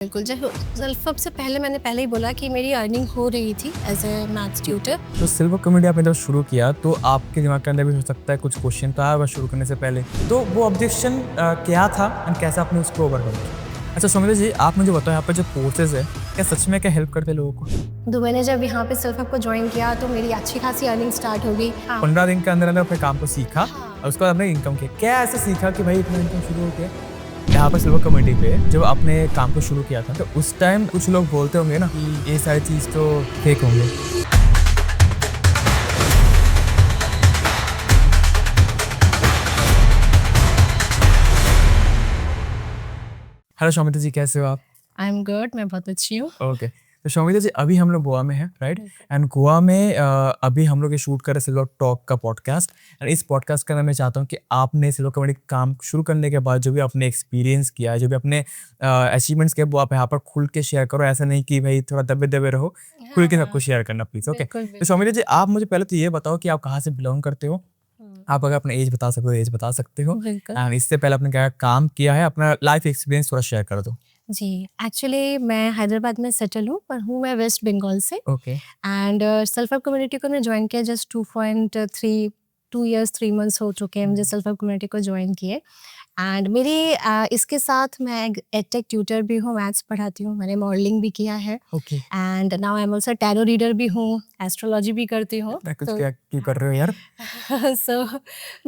बिल्कुल, जब ज़ल्फ़ब से पहले मैंने पहले ही बोला कि मेरी अर्निंग हो रही थी एज़ अ मैथ्स ट्यूटर। तो सिल्वर कॉमेडी आपने जब शुरू किया तो आपके दिमाग के अंदर भी हो सकता है कुछ क्वेश्चन तो आया होगा शुरू करने से पहले। तो वो ऑब्जेक्शन क्या था एंड कैसे आपने उसको ओवरकम किया? अच्छा सौमित्र जी, आप मुझे बताओ यहाँ पे जो कोर्सेज़ है, क्या सच में क्या हेल्प करते हैं लोगों को? तो मैंने जब यहाँ पे ज़ल्फ़ब को जॉइन किया तो मेरी अच्छी खासी अर्निंग स्टार्ट हो गई। 15 दिन के अंदर-अंदर अपने काम को सीखा हाँ। और उसके बाद आपने इनकम किया। क्या ऐसा सीखा कि भाई इतना इनकम शुरू हो गया? यहाँ पर सिल्वर कॉमेडी पे जब आपने काम को शुरू किया था, तो उस टाइम कुछ लोग बोलते होंगे ना कि ये सारी चीज़ तो फेक होंगे। हेलो सौमित्र जी, कैसे हो आप? आई एम गुड, मैं बहुत अच्छी हूँ। ओके। तो सौमित्र जी, अभी हम लोग गोवा में हैं, राइट? एंड गोवा में अभी हम लोग ये शूट कर रहे हैं सिल्वर टॉक का पॉडकास्ट। एंड इस पॉडकास्ट का मैं चाहता हूँ कि आपने सिल्वर कॉमेडी काम शुरू करने के बाद जो भी आपने एक्सपीरियंस किया है, जो भी अपने अचीवमेंट्स किए, वो आप यहाँ पर खुल के शेयर करो। ऐसा नहीं कि भाई थोड़ा दबे-दबे रहो, खुल के सब कुछ शेयर करना प्लीज़, ओके? बिल्कुल, तो सौमित्र जी, आप मुझे पहले तो ये बताओ कि आप कहाँ से बिलॉन्ग करते हो? आप अगर अपना एज बता सको तो एज बता सकते हो। बिल्कुल। एंड इससे पहले आपने क्या काम किया है, अपना लाइफ एक्सपीरियंस थोड़ा शेयर कर दो। जी, एक्चुअली मैं हैदराबाद में सेटल हूँ, पर हूँ मैं वेस्ट बंगाल से। ओके। एंड ज़ल्फ़ब कम्युनिटी को मैं जॉइन किया जस्ट 2 इयर्स 3 मंथ्स हो चुके हैं मुझे ज़ल्फ़ब कम्युनिटी को जॉइन किए। एंड मेरी इसके साथ मैं एक एडटेक ट्यूटर भी हूँ, मैथ्स पढ़ाती हूँ, मैंने मॉडलिंग भी किया है। Okay. And now I am also tarot reader भी हूँ, एस्ट्रोलॉजी भी करती हूँ। मैं कुछ तो क्या क्यों कर रहे हो यार? सो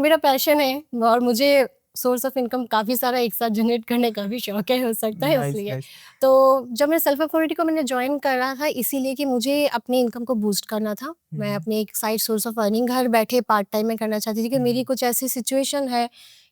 मेरा पैशन है और मुझे सोर्स ऑफ इनकम काफ़ी सारा एक साथ जनरेट करने का भी शौक है, हो सकता है नाइस, इसलिए। नाइस। तो जब मैं सेल्फ कम्युनिटी को मैंने जॉइन करा था इसीलिए कि मुझे अपनी इनकम को बूस्ट करना था। मैं अपनी एक साइड सोर्स ऑफ अर्निंग घर बैठे पार्ट टाइम में करना चाहती थी कि मेरी कुछ ऐसी सिचुएशन है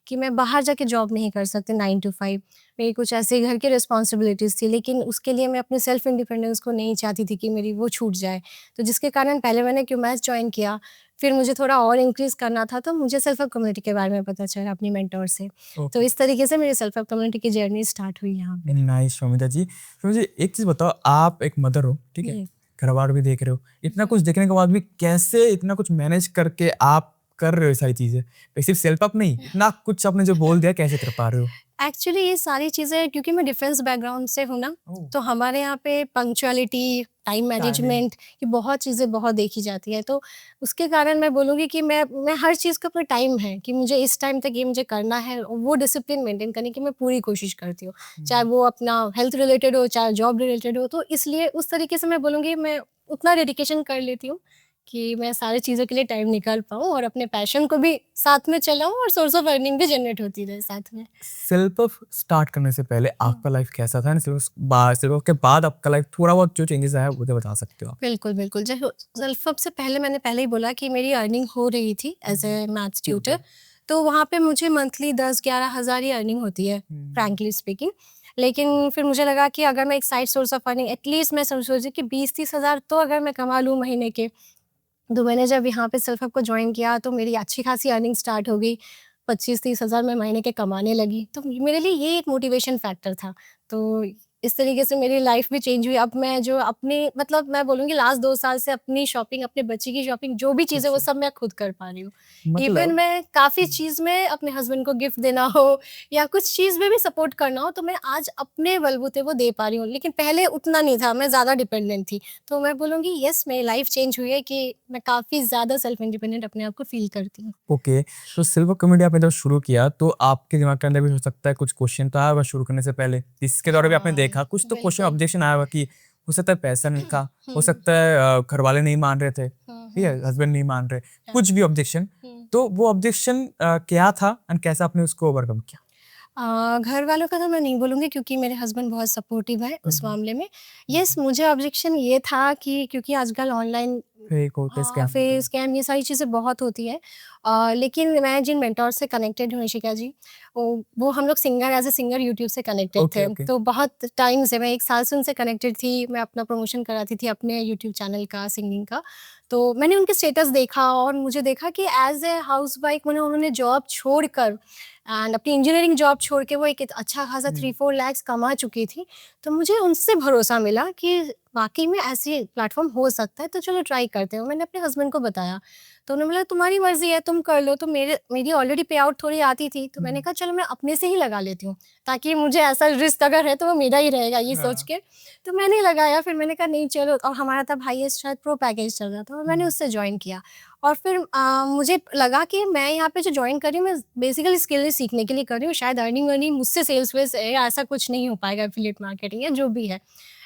कि मैं बाहर जाके जॉब नहीं कर सकती 9 टू 5। मेरी कुछ ऐसे घर की रिस्पॉन्सिबिलिटीज़ थी, लेकिन उसके लिए मैं अपने सेल्फ इंडिपेंडेंस को नहीं चाहती थी कि मेरी वो छूट जाए। तो जिसके कारण पहले मैंने क्यूमैस जॉइन किया, फिर मुझे थोड़ा और इंक्रीज़ करना था, तो मुझे सेल्फ हेल्प कम्युनिटी के बारे में पता चला अपनी मेंटर से। तो ओके। इस तरीके से मेरी सेल्फ हेल्प कम्युनिटी की जर्नी स्टार्ट हुई यहाँ पे। नाइस शौमिता जी। तो मुझे एक चीज़ बताओ, आप एक मदर हो, ठीक है? जी। घर-बार भी देख रहे हो। इतना कुछ देखने के बाद भी कैसे इतना कुछ मैनेज करके आप कर रहे हो ये सारी चीज़ें? सिर्फ सेल्फ अप नहीं, इतना कुछ आपने जो बोल दिया कैसे कर पा रहे हो? एक्चुअली ये सारी चीज़ें क्योंकि मैं डिफेंस बैकग्राउंड से हूँ ना, ओह! तो हमारे यहाँ पे पंक्चुअलिटी, टाइम टाइमिंग। मैनेजमेंट ये बहुत चीज़ें बहुत देखी जाती है। तो उसके कारण मैं बोलूँगी कि मैं हर चीज़ का अपना टाइम है कि मुझे इस टाइम तक ये मुझे करना है, और वो डिसिप्लिन मेंटेन करने की मैं पूरी कोशिश करती हूँ। चाहे वो अपना हेल्थ रिलेटेड हो, चाहे जॉब रिलेटेड हो, तो इसलिए उस तरीके से मैं बोलूँगी मैं उतना डेडिकेशन कर लेती हूँ कि मैं सारी चीज़ों के लिए टाइम निकाल पाऊँ और अपने पैशन को भी साथ में चलाऊँ और सोर्स ऑफ अर्निंग भी जनरेट होती रहे साथ में। सेल्फ अप स्टार्ट करने से पहले आपका लाइफ कैसा था? एंड सेल्फ अप के बाद आपका लाइफ थोड़ा बहुत जो चेंजेस आया, वो तो बता सकते हो आप? बिल्कुल, बिल्कुल। जब ज़ल्फ़ब से पहले मैंने पहले ही बोला कि मेरी अर्निंग हो रही थी एज़ अ मैथ्स ट्यूटर, तो वहाँ पे मुझे मंथली 10-11 हज़ार ही अर्निंग होती है, फ्रैंकली स्पीकिंग। लेकिन फिर मुझे लगा कि अगर मैं एक side source of earning at least मैं सोची कि 20-30 हज़ार तो अगर मैं कमा लूँ महीने के, तो मैंने जब यहाँ पे सेल्फ हेल्प को जॉइन किया तो मेरी अच्छी खासी अर्निंग स्टार्ट हो गई। 25-30 हज़ार मैं महीने के कमाने लगी। तो मेरे लिए ये एक मोटिवेशन फैक्टर था। तो इस तरीके से मेरी लाइफ़ भी चेंज हुई। अब मैं जो अपनी मतलब मैं बोलूँगी लास्ट 2 साल से अपनी शॉपिंग, अपने बच्चे की शॉपिंग जो भी खुद चीज़ है वो से। सब मैं खुद कर पा रही हूँ। इवन मतलब मैं काफ़ी चीज़ में अपने हस्बैंड को गिफ्ट देना हो या कुछ चीज़ में भी सपोर्ट करना हो, तो मैं आज अपने बलबूते वो दे पा रही हूँ। लेकिन पहले उतना नहीं था, मैं ज़्यादा डिपेंडेंट थी। तो मैं बोलूँगी येस, मेरी लाइफ़ चेंज हुई है कि मैं काफ़ी ज़्यादा सेल्फ इंडिपेंडेंट अपने आप को फ़ील करती हूँ। ओके। तो सिल्वर कॉमेडी आपने जब शुरू किया तो आपके दिमाग के अंदर भी हो सकता है कुछ क्वेश्चन तो आया होगा शुरू करने से पहले, जिसके द्वारा भी आपने हाँ, देखा कुछ तो क्वेश्चन बिल्कुल। ऑब्जेक्शन आया होगा कि हो सकता है पैसा नहीं था, हो हुँ, सकता है घर वाले नहीं मान रहे थे, हुँ, ठीक है, हुँ। हस्बैंड नहीं मान रहे, हाँ, कुछ भी ऑब्जेक्शन। हुँ। तो वो ऑब्जेक्शन क्या था एंड कैसे आपने उसको ओवरकम किया? घर वालों का तो मैं नहीं बोलूँगी क्योंकि मेरे हस्बैंड बहुत सपोर्टिव है उस हम्म, मामले में। येस, मुझे ऑब्जेक्शन ये था कि क्योंकि आजकल ऑनलाइन फेक होते हाँ, स्कैम होता फेक है। स्कैम ये सारी चीज़ें बहुत होती हैं। लेकिन मैं जिन मेंटोर से कनेक्टेड हूँ इशिका जी, वो हम लोग singer as a singer YouTube से कनेक्टेड ओके, थे। ओके। तो बहुत टाइम से मैं 1 साल से उनसे कनेक्टेड थी। मैं अपना प्रमोशन कराती थी अपने यूट्यूब चैनल का, सिंगिंग का। तो मैंने उनके स्टेटस देखा और मुझे देखा कि एज़ अ हाउसवाइफ उन्होंने जॉब छोड़कर एंड अपनी इंजीनियरिंग जॉब छोड़ के वो एक अच्छा खासा हम्म, 3-4 लैक्स कमा चुकी थी। तो मुझे उनसे भरोसा मिला कि वाक़ई में ऐसी प्लेटफ़ॉर्म हो सकता है, तो चलो ट्राई करते हैं। मैंने अपने हस्बैंड को बताया, तो उन्होंने बोला तुम्हारी मर्जी है, तुम कर लो। तो मेरी ऑलरेडी पे आउट थोड़ी आती थी, तो मैंने कहा चलो मैं अपने से ही लगा लेती हूँ, ताकि मुझे ऐसा रिस्क अगर है तो वो मेरा ही रहेगा, ये सोच के। तो मैंने लगाया, फिर मैंने कहा नहीं चलो, और हमारा तब हाईएस्ट शायद प्रो पैकेज चल रहा था, और मैंने उससे ज्वाइन किया। और फिर मुझे लगा कि मैं यहाँ पे जो ज्वाइन कर रही हूँ, मैं बेसिकली स्किल सीखने के लिए कर रही हूँ। शायद अर्निंग मुझसे सेल्स वेल्स ऐसा कुछ नहीं हो पाएगा, एफिलिएट मार्केटिंग या जो भी है।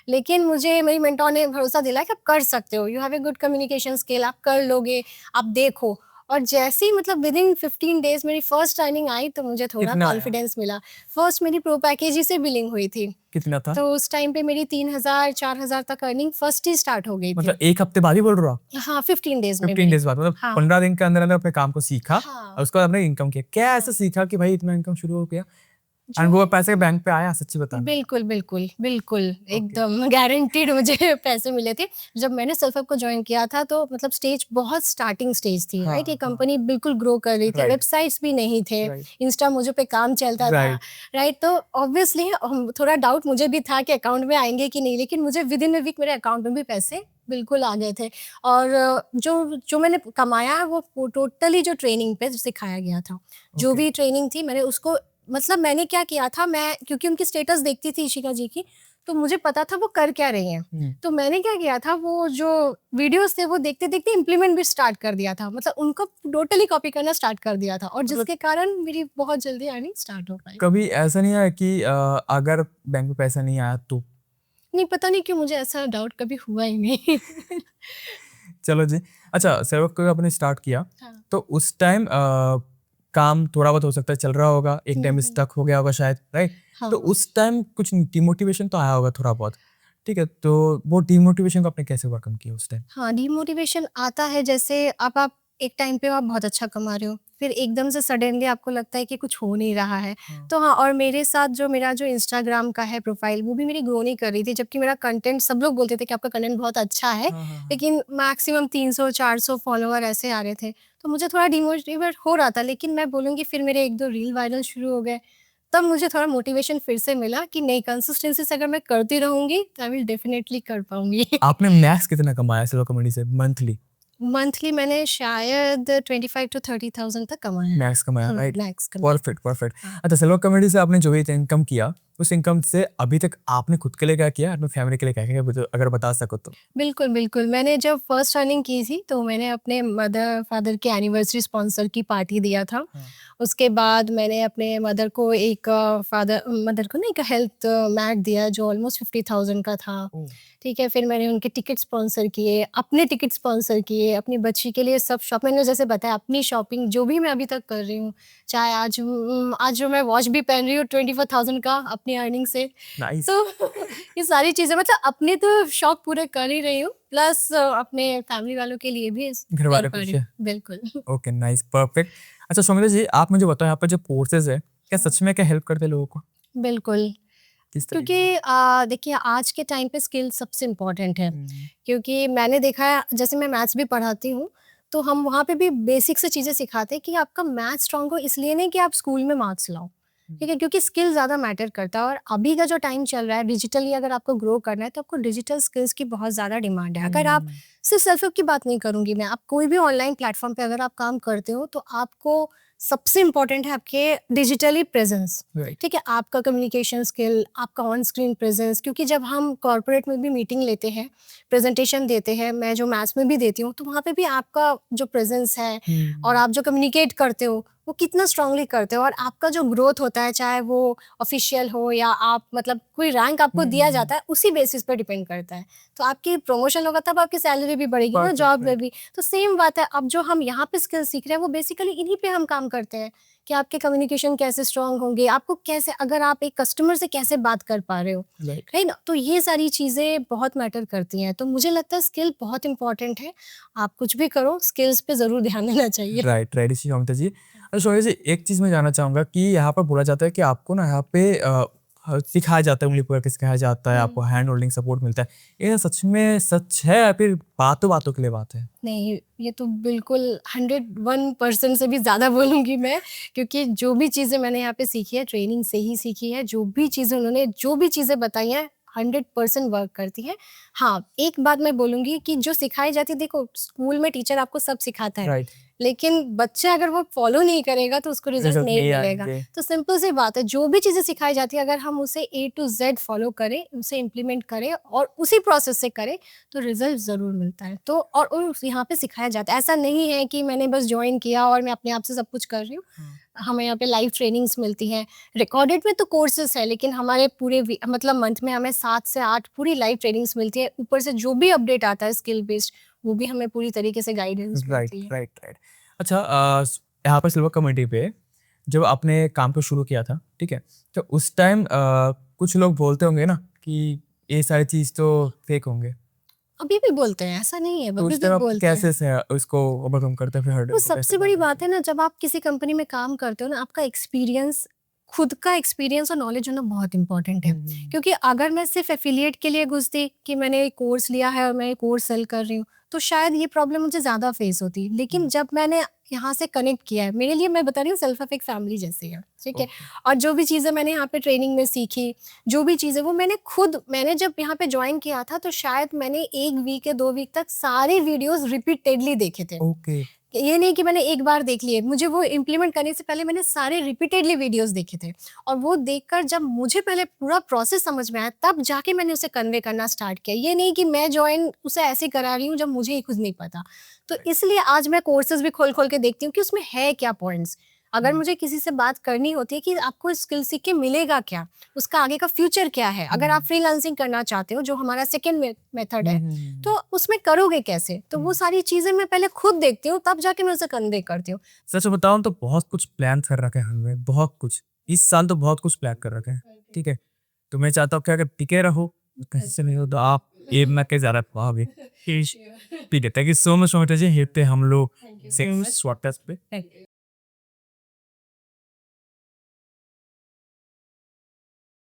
लेकिन मुझे मेरी मेंटोर ने भरोसा दिलाया कि आप कर सकते हो, you have a good communication skill, आप कर लोगे, आप देखो। और जैसे ही मतलब विदिन 15 डेज मेरी फर्स्ट अर्निंग आई, तो मुझे थोड़ा कितना आया? कॉन्फिडेंस मिला। फर्स्ट मेरी प्रो पैकेज ही से बिलिंग हुई थी, कितना था? तो उस टाइम पे मेरी 3000 4000 तक अर्निंग फर्स्ट ही स्टार्ट हो गई थी। मतलब 1 हफ्ते बाद ही बोल रहे हो आप? हाँ, 15 डेज में 15 डेज़ बाद, मतलब हाँ 15 दिन के अंदर-अंदर अपने काम को सीखा हाँ और उसके बाद आपने इनकम किया। क्या हाँ। ऐसा सीखा कि भाई इतना इनकम शुरू हो गया? जो एंड वो पैसे बैंक पे आया, सच्ची बताना? बिल्कुल, बिल्कुल, बिल्कुल, एकदम गारंटीड मुझे पैसे मिले थे। जब मैंने सेल्फ हेल्प को जॉइन किया था, तो मतलब स्टेज बहुत स्टार्टिंग स्टेज थी, राइट? ये हाँ, कंपनी बिल्कुल ग्रो कर रही थी, राइट, वेबसाइट्स भी नहीं थे, राइट, इंस्टा मुझे पे काम चलता था, राइट, राइट? तो ऑब्वियसली थोड़ा डाउट मुझे भी था कि अकाउंट में आएँगे कि नहीं, लेकिन मुझे विदिन अ वीक मेरे अकाउंट में भी पैसे बिल्कुल आ गए थे। और जो जो मैंने कमाया है, वो टोटली जो ट्रेनिंग पे सिखाया गया था। जो ओके। भी ट्रेनिंग थी, मैंने उसको मतलब मैंने क्या किया था, मैं क्योंकि उनकी स्टेटस देखती थी इशिका जी की, तो मुझे पता था वो कर क्या रही हैं। हुँ, तो मैंने क्या किया था, वो जो वीडियोस थे वो देखते-देखते इम्प्लीमेंट भी स्टार्ट कर दिया था। मतलब उनको टोटली कॉपी करना स्टार्ट कर दिया था, और मतलब जिसके कारण मेरी बहुत जल्दी अर्निंग स्टार्ट हो पाई। कभी ऐसा नहीं आया कि अगर बैंक में पैसा नहीं आया तो? नहीं, पता नहीं क्यों मुझे ऐसा डाउट कभी हुआ ही नहीं। चलो जी। अच्छा, सेवक को आपने स्टार्ट किया, हाँ। तो उस टाइम काम थोड़ा बहुत हो सकता है चल रहा होगा, एक टाइम हुँ। स्टक हो गया होगा शायद, राइट? तो हाँ। उस टाइम कुछ डिमोटिवेशन तो आया होगा थोड़ा बहुत, ठीक है? तो वो डिमोटिवेशन को आपने कैसे ओवरकम किया उस टाइम? हाँ, डिमोटिवेशन आता है, जैसे अब आप एक टाइम पे आप बहुत अच्छा कमा रहे हो, फिर एकदम से सडनली आपको लगता है कि कुछ हो नहीं रहा है। हाँ। तो हाँ, और मेरे साथ जो मेरा जो इंस्टाग्राम का है प्रोफाइल, वो भी मेरी ग्रो नहीं कर रही थी, जबकि मेरा कंटेंट सब लोग बोलते थे कि आपका कंटेंट बहुत अच्छा है, हाँ, हाँ, हाँ। लेकिन मैक्सिमम 300-400 फॉलोवर ऐसे आ रहे थे। तो मुझे थोड़ा डिमोटिवेट हो रहा था, लेकिन मैं बोलूँगी फिर मेरे 1-2 रील वायरल शुरू हो गए, तब मुझे थोड़ा मोटिवेशन फिर से मिला कि नहीं, कंसिस्टेंसी से अगर मैं करती रहूँगी, तो आई विल डेफिनिटली कर पाऊँगी। आपने मैक्स कितना कमाया सेवा कम्युनिटी से मंथली? मंथली मैंने शायद 25 टू 30,000 तक कमाया है। मैक्स कमाया, हाँ, राइट? मैक्स कमाया। Perfect, perfect. हाँ। अच्छा, सेवा कम्युनिटी से आपने जो भी इनकम किया, उस इनकम से अभी तक आपने खुद के लिए क्या किया? अपनी फैमिली के लिए क्या किया? अगर बता सको तो? बिल्कुल, बिल्कुल। मैंने जब फर्स्ट अर्निंग की थी, तो मैंने अपने मदर-फादर की एनिवर्सरी स्पॉन्सर की पार्टी दिया था। हाँ। उसके बाद मैंने अपने मदर को एक मदर को ना एक हेल्थ मैट दिया, जो ऑलमोस्ट 50,000 का था। ओह! ठीक है, फिर मैंने उनके टिकट स्पॉन्सर किए, अपने टिकट स्पॉन्सर किए, अपनी बच्ची के लिए सब मैंने जैसे बताया, अपनी शॉपिंग जो भी मैं अभी तक कर रही हूँ, चाहे आज जो मैं वॉच भी पहन रही हूँ 24,000 का अपनी अर्निंग से। नाइस। तो ये सारी चीज़ें मतलब अपने तो शौक पूरे कर ही रही हूँ, प्लस अपने फैमिली वालों के लिए भी घर कर वाले पा खुश रही हूँ। है? बिल्कुल। Okay, nice, perfect. अच्छा सौमित्र जी, आप मुझे बताओ यहाँ पर जो कोर्सेज़ है, क्या हाँ, सच में क्या हेल्प करते हैं लोगों को? बिल्कुल। किस तरीके से? क्योंकि देखिए, आज के टाइम पे स्किल सबसे इम्पोर्टेंट है। हुँ, क्योंकि मैंने देखा है, जैसे मैं मैथ्स भी पढ़ाती हूँ, तो हम वहाँ पे भी बेसिक से चीज़ें सिखाते हैं कि आपका मैथ स्ट्रॉन्ग हो, इसलिए नहीं कि आप स्कूल में मार्क्स लाओ, हुँ, ठीक है? क्योंकि स्किल ज़्यादा मैटर करता है, और अभी का जो टाइम चल रहा है, डिजिटली अगर आपको ग्रो करना है, तो आपको डिजिटल स्किल्स की बहुत ज़्यादा डिमांड है। अगर आप हुँ, सिर्फ सेल्फ हेल्प की बात नहीं करूँगी मैं, आप कोई भी ऑनलाइन प्लेटफॉर्म पे अगर आप काम करते हो, तो आपको सबसे इम्पोर्टेंट है आपके डिजिटली प्रेजेंस। राइट। ठीक है, आपका कम्युनिकेशन स्किल, आपका ऑन स्क्रीन प्रेजेंस, क्योंकि जब हम कॉर्पोरेट में भी मीटिंग लेते हैं, प्रेजेंटेशन देते हैं, मैं जो मैथ्स में भी देती हूँ, तो वहाँ पे भी आपका जो प्रेजेंस है और हुँ, आप जो कम्युनिकेट करते हो, वो कितना स्ट्रांगली करते हो, और आपका जो ग्रोथ होता है, चाहे वो ऑफिशियल हो या आप मतलब कोई रैंक आपको दिया हुँ, जाता है, उसी बेसिस पे डिपेंड करता है। तो आपकी प्रमोशन होगा, तब आपकी सैलरी भी बढ़ेगी ना, परफेक्ट, जॉब में राइट। भी। तो सेम बात है, अब जो हम यहाँ पे स्किल सीख रहे हैं, वो बेसिकली इन्हीं पे हम काम करते हैं कि आपके कम्युनिकेशन कैसे स्ट्रांग होंगे, आपको कैसे, अगर आप एक कस्टमर से कैसे बात कर पा रहे हो, राइट, राइट ना? तो ये सारी चीज़ें बहुत मैटर करती हैं। तो मुझे लगता है स्किल बहुत इंपॉर्टेंट है। आप कुछ भी करो, स्किल्स पे ज़रूर ध्यान देना चाहिए। राइट, राइट, इसी सौमित्र जी। अच्छा सौमित्र जी, एक चीज़ मैं जानना चाहूँगा कि यहाँ पर बोला जाता है कि आपको ना यहाँ पे सिखाया जाता है, उँगली पकड़ के सिखाया जाता है, आपको हुँ। हैंड होल्डिंग सपोर्ट मिलता है। ये सच में सच है या फिर बातों-बातों के लिए बात है? नहीं, ये तो बिल्कुल 101% से भी ज़्यादा बोलूँगी मैं, क्योंकि जो भी चीज़ें मैंने यहाँ पे सीखी है, ट्रेनिंग से ही सीखी है। जो भी चीज़ें उन्होंने जो भी चीज़ें बताई हैं, 100% वर्क करती है। हाँ, एक बात मैं बोलूँगी कि जो सिखाई जाती है, देखो स्कूल में टीचर आपको सब सिखाता है, राइट, लेकिन बच्चा अगर वो फॉलो नहीं करेगा तो उसको रिजल्ट रिजल्ट नहीं नहीं मिलेगा। आएंगे। तो सिंपल सी बात है, जो भी चीज़ें सिखाई जाती है अगर हम उसे ए टू ज़ेड फॉलो करें, उसे इम्प्लीमेंट करें और उसी प्रोसेस से करें तो रिजल्ट ज़रूर मिलता है। तो और यहाँ पे सिखाया जाता है, ऐसा नहीं है कि मैंने बस जॉइन किया और मैं अपने आप से सब कुछ कर रही हूँ। हमें यहाँ पे लाइव ट्रेनिंग्स मिलती हैं, रिकॉर्डेड में तो कोर्सेज है, लेकिन हमारे पूरे मतलब मंथ में हमें 7 से 8 पूरी लाइव ट्रेनिंग्स मिलती है। ऊपर से जो भी अपडेट आता है स्किल बेस्ड, वो भी हमें पूरी तरीके से गाइडेंस राइट, मिलती है। Right, right. अच्छा, यहाँ पर सिल्वर कम्युनिटी पे जब आपने काम को शुरू किया था, ठीक है? तो उस टाइम कुछ लोग बोलते होंगे ना कि ये सारी चीज़ तो फेक होंगे। अभी भी बोलते हैं, ऐसा नहीं है, तो अभी उस भी टाइम आप बोलते हैं। कैसे से उसको ओवरकम करते हैं, फिर हर्डल वो को कैसे सबसे पार बड़ी करते बात है ना, जब आप किसी कंपनी में काम करते हो ना, आपका एक्सपीरियंस, खुद का एक्सपीरियंस और नॉलेज होना बहुत इंपॉर्टेंट है। हैं? क्योंकि अगर मैं सिर्फ एफिलिएट के लिए घुसती कि मैंने कोर्स लिया है और मैं कोर्स सेल कर रही हूँ, तो शायद ये प्रॉब्लम मुझे ज़्यादा फेस होती। लेकिन जब मैंने यहाँ से कनेक्ट किया है, मेरे लिए मैं बता रही हूँ सेल्फ ऑफ एक फैमिली जैसी है, ठीक है? ओके, और जो भी चीज़ें मैंने यहाँ पे ट्रेनिंग में सीखी, जो भी चीज़ें वो मैंने जब यहाँ पे ज्वाइन किया था तो शायद मैंने 1 वीक या 2 वीक तक सारे वीडियोज़ रिपीटेडली देखे थे। ओके, ये नहीं कि मैंने एक बार देख लिए, मुझे वो इम्प्लीमेंट करने से पहले मैंने सारे रिपीटेडली वीडियोस देखे थे। और वो देखकर जब मुझे पहले पूरा प्रोसेस समझ में आया, तब जाके मैंने उसे कन्वे करना स्टार्ट किया। ये नहीं कि मैं जॉइन उसे ऐसे करा रही हूँ जब मुझे ही खुद नहीं पता। तो इसलिए आज मैं कोर्सेज भी खोल खोल के देखती हूँ कि उसमें है क्या पॉइंट्स। अगर मुझे किसी से बात करनी होती है कि आपको स्किल सीख के मिलेगा क्या, उसका आगे का फ्यूचर क्या है, अगर आप फ्रीलांसिंग करना चाहते हो जो हमारा सेकेंड मेथड है, तो उसमें करोगे कैसे? तो वो सारी चीज़ें मैं पहले खुद देखती हूँ, तब जाके मैं उसे कन्वे करती हूँ। सच बताऊँ तो बहुत कुछ प्लान कर रखा है हमने, बहुत कुछ। इस साल तो बहुत कुछ प्लान कर रखा है, ठीक है? तो मैं चाहता हूँ कि अगर टिके रहो, कहीं से नहीं हो तो आप एम ना के ज़्यादा पाओगे। ठीक है, thank you so much for touching. Hit पे हम लोग thank you so same much. Podcast पे। Thank you.